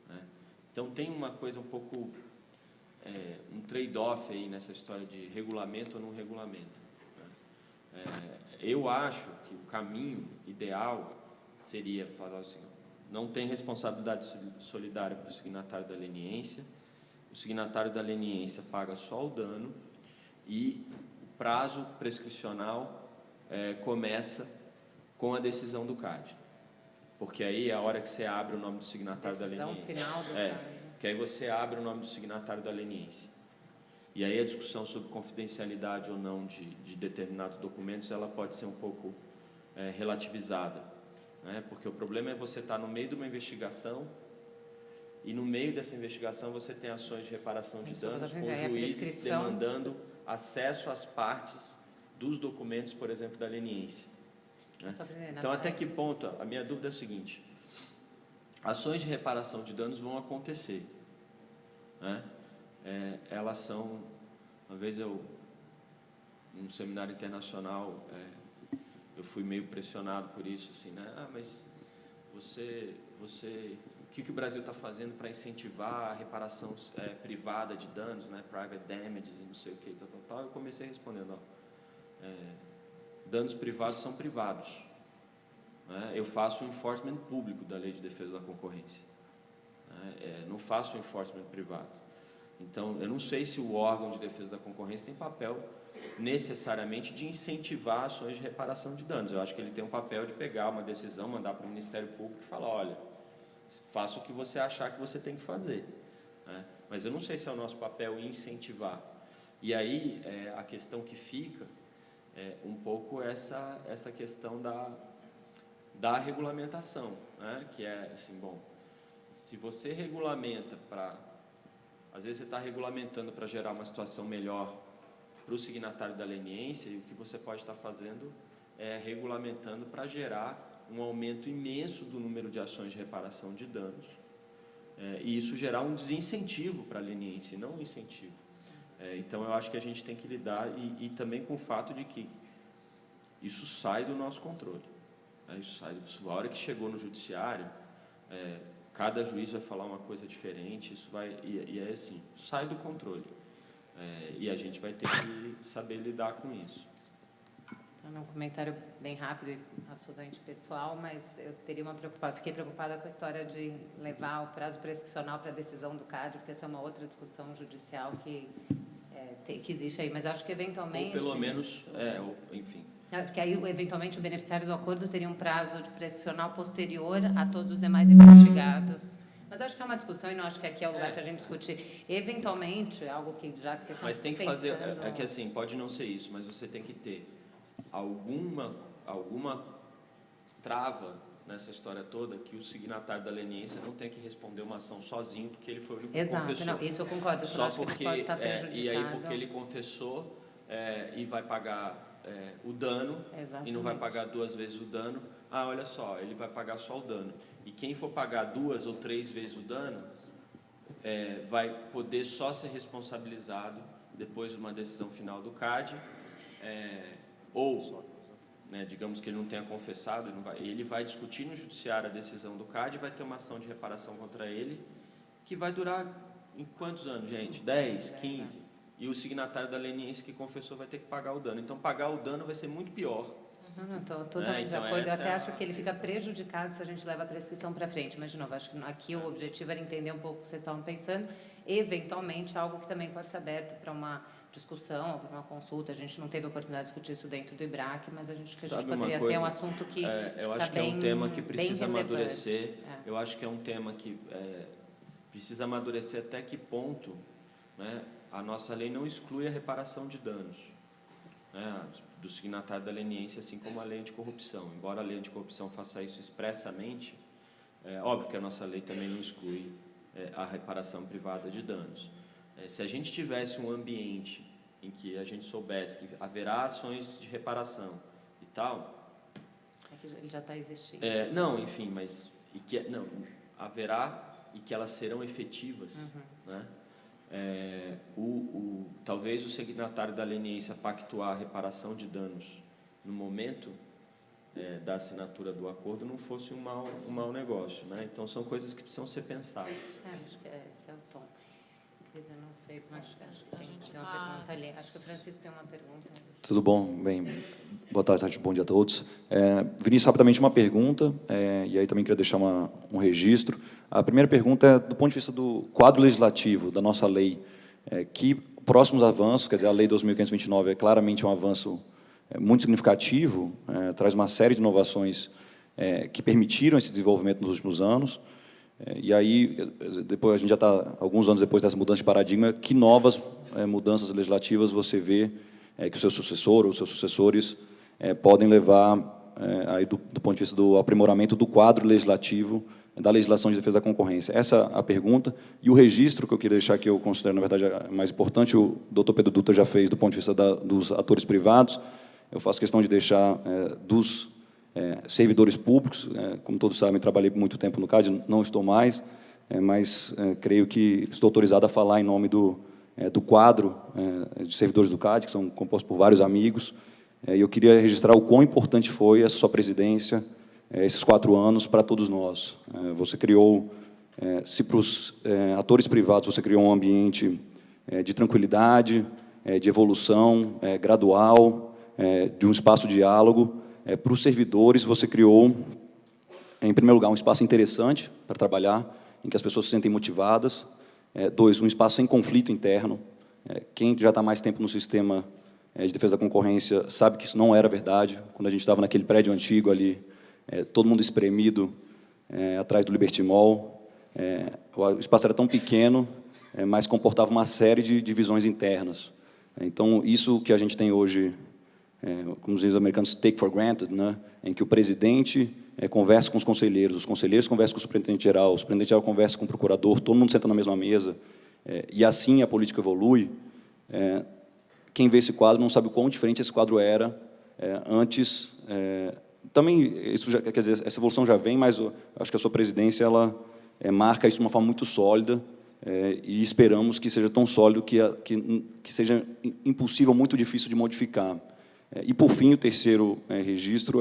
né? Então tem uma coisa um pouco, um trade-off aí nessa história de regulamento ou não regulamento, né? Eu acho que o caminho ideal seria falar assim: não tem responsabilidade solidária para o signatário da leniência, o signatário da leniência paga só o dano, e o prazo prescricional começa com a decisão do CAD, porque aí é a hora que você abre o nome do signatário da Decisão leniência. final do CAD. Que aí você abre o nome do signatário da leniência. E aí a discussão sobre confidencialidade ou não de determinados documentos, ela pode ser um pouco relativizada, né? Porque o problema é você estar no meio de uma investigação e no meio dessa investigação você tem ações de reparação de danos com juízes demandando acesso às partes dos documentos, por exemplo, da leniência, né? Então, até que ponto, a minha dúvida é a seguinte: ações de reparação de danos vão acontecer, né? Elas são, uma vez num seminário internacional, eu fui meio pressionado por isso, assim, né? Mas o que o Brasil está fazendo para incentivar a reparação privada de danos, né? Private damages e não sei o que, tal. Eu comecei respondendo, danos privados são privados, né? Eu faço o enforcement público da Lei de Defesa da Concorrência, né? Não faço o enforcement privado. Então, eu não sei se o órgão de defesa da concorrência tem papel necessariamente de incentivar ações de reparação de danos. Eu acho que ele tem um papel de pegar uma decisão, mandar para o Ministério Público e falar, olha, faça o que você achar que você tem que fazer, né? Mas eu não sei se é o nosso papel incentivar. E aí, a questão que fica um pouco essa questão da regulamentação, né? Que é assim, bom, se você regulamenta para... Às vezes você está regulamentando para gerar uma situação melhor para o signatário da leniência, e o que você pode estar fazendo é regulamentando para gerar um aumento imenso do número de ações de reparação de danos, e isso gerar um desincentivo para a leniência, e não um incentivo. Então, eu acho que a gente tem que lidar e também com o fato de que isso sai do nosso controle, né? A hora que chegou no judiciário, cada juiz vai falar uma coisa diferente, isso vai, e é assim, sai do controle. E a gente vai ter que saber lidar com isso. Então, um comentário bem rápido e absolutamente pessoal, mas eu fiquei preocupada com a história de levar o prazo prescricional para a decisão do CAD, porque essa é uma outra discussão judicial que existe aí, mas acho que eventualmente... Ou pelo menos, enfim... Porque aí, eventualmente, o beneficiário do acordo teria um prazo de prescricional posterior a todos os demais investigados. Mas acho que é uma discussão e não acho que aqui é o lugar para a gente discutir. Eventualmente, algo que já que vocês estão Mas tem que pensando... fazer... É que assim, pode não ser isso, mas você tem que ter alguma trava nessa história toda que o signatário da leniência não tem que responder uma ação sozinho, porque ele foi o único que confessou. Exato, não, isso eu concordo. Só acho porque, que ele pode estar prejudicado. e aí porque ele confessou e vai pagar o dano, Exatamente. e não vai pagar 2 vezes o dano. Olha só, ele vai pagar só o dano. E quem for pagar 2 ou 3 vezes o dano vai poder só ser responsabilizado depois de uma decisão final do CAD, ou, né, digamos que ele não tenha confessado, ele vai discutir no judiciário a decisão do CAD e vai ter uma ação de reparação contra ele, que vai durar em quantos anos, gente? 10, 15? E o signatário da leniência que confessou vai ter que pagar o dano. Então, pagar o dano vai ser muito pior. Não, estou totalmente de Então, acordo. Eu até é acho que ele fica prejudicado se a gente leva a prescrição para frente. Mas, de novo, acho que aqui o objetivo era entender um pouco o que vocês estavam pensando. Eventualmente, algo que também pode ser aberto para uma discussão, para uma consulta. A gente não teve a oportunidade de discutir isso dentro do IBRAC, mas a gente poderia ter um assunto que eu acho que é um tema que precisa amadurecer. Eu acho que é um tema que precisa amadurecer até que ponto, né, a nossa lei não exclui a reparação de danos, né, do signatário da leniência, assim como a lei anticorrupção. Embora a lei anticorrupção faça isso expressamente, óbvio que a nossa lei também não exclui a reparação privada de danos. Se a gente tivesse um ambiente em que a gente soubesse que haverá ações de reparação e tal... que ele já está existindo. Não, enfim, mas... haverá e que elas serão efetivas, né? Talvez o signatário da leniência pactuar a reparação de danos no momento da assinatura do acordo não fosse um mau negócio, né? Então, são coisas que precisam ser pensadas. Acho que esse é o tom. Eu não sei, mas acho que tem uma pergunta ali. Acho que o Francisco tem uma pergunta. Tudo bom? Bem, boa tarde, bom dia a todos. Vinícius, rapidamente uma pergunta, e aí também queria deixar um registro. A primeira pergunta é do ponto de vista do quadro legislativo da nossa lei, que próximos avanços, quer dizer, a Lei 2.529 é claramente um avanço muito significativo, traz uma série de inovações que permitiram esse desenvolvimento nos últimos anos. E aí, depois, a gente já está, alguns anos depois dessa mudança de paradigma, que novas mudanças legislativas você vê que o seu sucessor ou os seus sucessores podem levar, aí do ponto de vista do aprimoramento do quadro legislativo da legislação de defesa da concorrência? Essa é a pergunta. E o registro que eu queria deixar, que eu considero, na verdade, mais importante, o doutor Pedro Dutra já fez do ponto de vista dos atores privados. Eu faço questão de deixar dos servidores públicos. Como todos sabem, trabalhei por muito tempo no CAD, não estou mais, mas creio que estou autorizado a falar em nome do quadro de servidores do CAD, que são compostos por vários amigos. E eu queria registrar o quão importante foi essa sua presidência, esses 4 anos, para todos nós. Você criou, se para os atores privados você criou um ambiente de tranquilidade, de evolução gradual, de um espaço de diálogo, para os servidores você criou, em primeiro lugar, um espaço interessante para trabalhar, em que as pessoas se sentem motivadas. 2, um espaço sem conflito interno. Quem já está mais tempo no sistema de defesa da concorrência sabe que isso não era verdade. Quando a gente estava naquele prédio antigo ali, todo mundo espremido atrás do Liberty Mall. O espaço era tão pequeno, mas comportava uma série de divisões internas. Então, isso que a gente tem hoje, como dizem os americanos, take for granted, né? Em que o presidente conversa com os conselheiros conversam com o superintendente-geral, o superintendente-geral conversa com o procurador, todo mundo senta na mesma mesa, e assim a política evolui. Quem vê esse quadro não sabe o quão diferente esse quadro era antes. Também, isso já, quer dizer, essa evolução já vem, mas eu acho que a sua presidência ela marca isso de uma forma muito sólida, e esperamos que seja tão sólido que seja impossível, muito difícil de modificar. E, por fim, o terceiro registro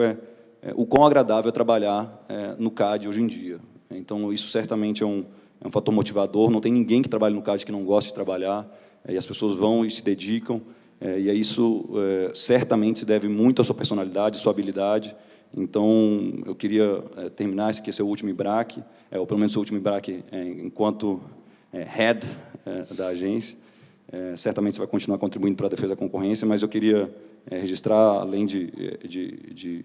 o quão agradável é trabalhar no CAD hoje em dia. Então, isso certamente é um fator motivador. Não tem ninguém que trabalhe no CAD que não goste de trabalhar, e as pessoas vão e se dedicam, e isso certamente se deve muito à sua personalidade, à sua habilidade. Então, eu queria terminar, esse aqui é seu último IBRAC, ou pelo menos seu último IBRAC enquanto head da agência. Certamente você vai continuar contribuindo para a defesa da concorrência, mas eu queria registrar, além de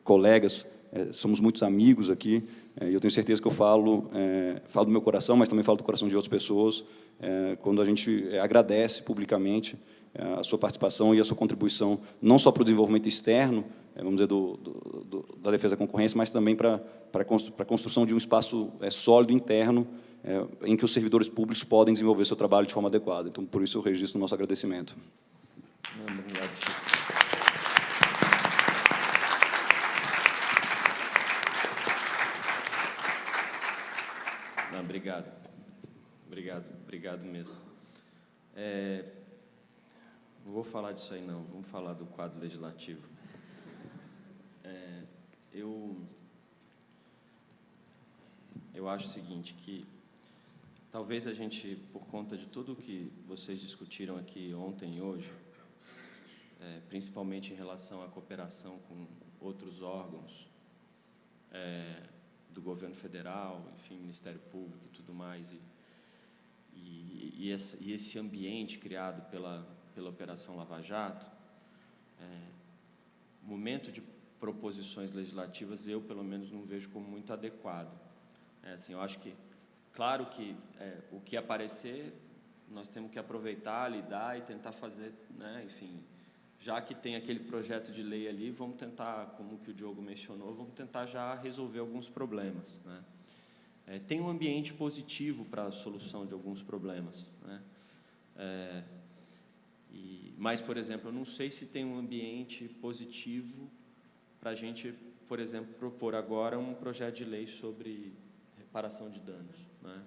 colegas, somos muitos amigos aqui, e eu tenho certeza que eu falo do meu coração, mas também falo do coração de outras pessoas, quando a gente agradece publicamente a sua participação e a sua contribuição, não só para o desenvolvimento externo, vamos dizer, da defesa da concorrência, mas também para a construção de um espaço sólido interno, em que os servidores públicos podem desenvolver seu trabalho de forma adequada. Então, por isso, eu registro o nosso agradecimento. Obrigado, Chico. Não, obrigado. Obrigado mesmo. Não vou falar disso aí, não. Vamos falar do quadro legislativo. Eu acho o seguinte, que talvez a gente, por conta de tudo que vocês discutiram aqui ontem e hoje, principalmente em relação à cooperação com outros órgãos do governo federal, enfim, Ministério Público e tudo mais, e esse ambiente criado pela Operação Lava Jato, o momento de proposições legislativas eu, pelo menos, não vejo como muito adequado. Assim, eu acho que, claro que o que aparecer, nós temos que aproveitar, lidar e tentar fazer, né, enfim, já que tem aquele projeto de lei ali, vamos tentar, como que o Diogo mencionou, vamos tentar já resolver alguns problemas, né? Tem um ambiente positivo para a solução de alguns problemas, né? Mas, por exemplo, eu não sei se tem um ambiente positivo para a gente, por exemplo, propor agora um projeto de lei sobre reparação de danos, né?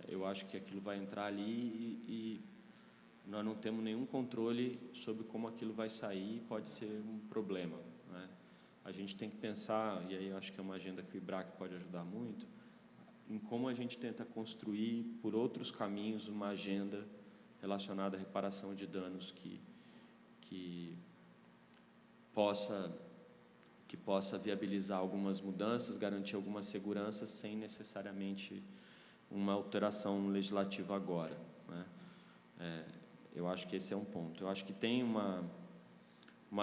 Eu acho que aquilo vai entrar ali e nós não temos nenhum controle sobre como aquilo vai sair, pode ser um problema, né? A gente tem que pensar, e aí acho que é uma agenda que o IBRAC pode ajudar muito, em como a gente tenta construir, por outros caminhos, uma agenda relacionada à reparação de danos que possa viabilizar algumas mudanças, garantir alguma segurança, sem necessariamente uma alteração legislativa agora, né? Eu acho que esse é um ponto. Eu acho que tem uma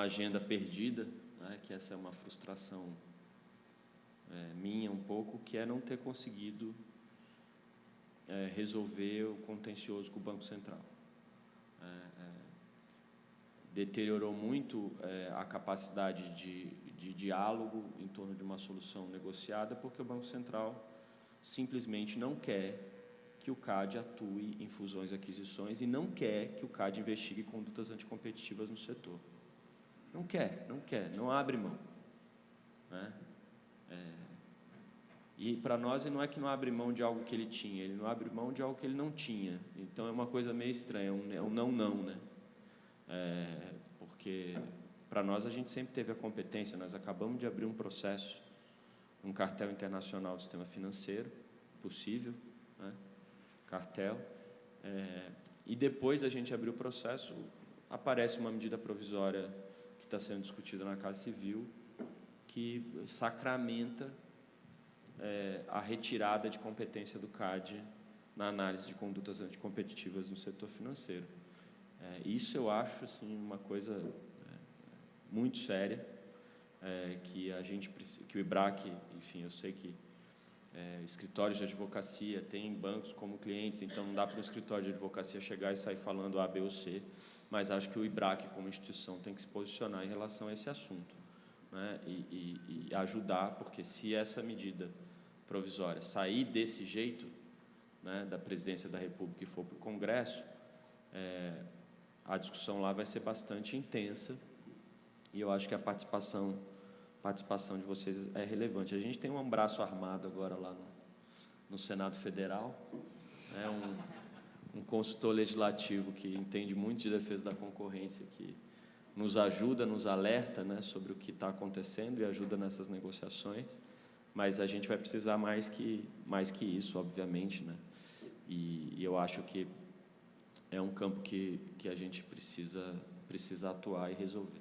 agenda perdida, né, que essa é uma frustração minha um pouco, que é não ter conseguido resolver o contencioso com o Banco Central. Deteriorou muito a capacidade de diálogo em torno de uma solução negociada, porque o Banco Central simplesmente não quer que o CAD atue em fusões e aquisições e não quer que o CAD investigue condutas anticompetitivas no setor. Não quer, não abre mão, né? E para nós não é que não abre mão de algo que ele tinha, ele não abre mão de algo que ele não tinha. Então é uma coisa meio estranha, é um não, né? Porque para nós a gente sempre teve a competência, nós acabamos de abrir um processo, um cartel internacional do sistema financeiro, possível, né? Cartel, e depois da gente abrir o processo, aparece uma medida provisória que está sendo discutida na Casa Civil, que sacramenta a retirada de competência do CAD na análise de condutas anticompetitivas no setor financeiro. Isso eu acho assim, uma coisa muito séria, que o IBRAC, enfim, eu sei que escritórios de advocacia têm bancos como clientes, então não dá para o escritório de advocacia chegar e sair falando A, B ou C, mas acho que o IBRAC, como instituição, tem que se posicionar em relação a esse assunto, né? E ajudar, porque se essa medida provisória sair desse jeito, né, da Presidência da República e for para o Congresso, a discussão lá vai ser bastante intensa e eu acho que a participação de vocês é relevante. A gente tem um braço armado agora lá no Senado Federal, um consultor legislativo que entende muito de defesa da concorrência, que nos ajuda, nos alerta, né, sobre o que está acontecendo e ajuda nessas negociações, mas a gente vai precisar mais que isso, obviamente, né? E eu acho que é um campo que a gente precisa atuar e resolver.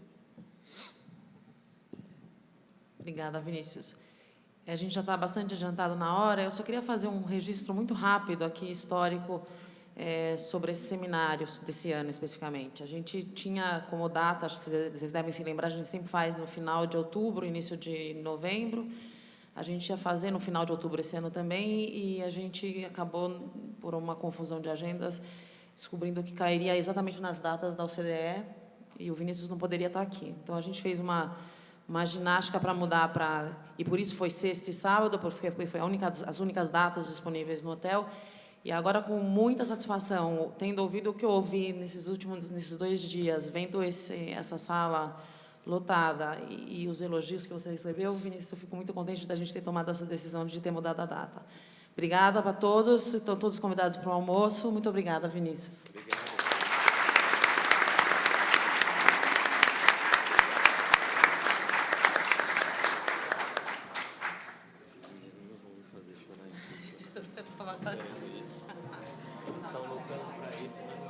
Obrigada, Vinícius. A gente já está bastante adiantado na hora. Eu só queria fazer um registro muito rápido aqui, histórico, sobre esse seminário desse ano, especificamente. A gente tinha como data, acho que vocês devem se lembrar, a gente sempre faz no final de outubro, início de novembro. A gente ia fazer no final de outubro esse ano também e a gente acabou, por uma confusão de agendas, descobrindo que cairia exatamente nas datas da OCDE e o Vinícius não poderia estar aqui. Então, a gente fez uma ginástica para mudar para... E por isso foi sexta e sábado, porque foi as únicas datas disponíveis no hotel. E agora, com muita satisfação, tendo ouvido o que eu ouvi nesses 2 dias, vendo essa sala lotada e os elogios que você recebeu, Vinícius, eu fico muito contente da gente ter tomado essa decisão de ter mudado a data. Obrigada para todos. Estão todos convidados para o almoço. Muito obrigada, Vinícius. Obrigado. Eles estão lutando para isso, né?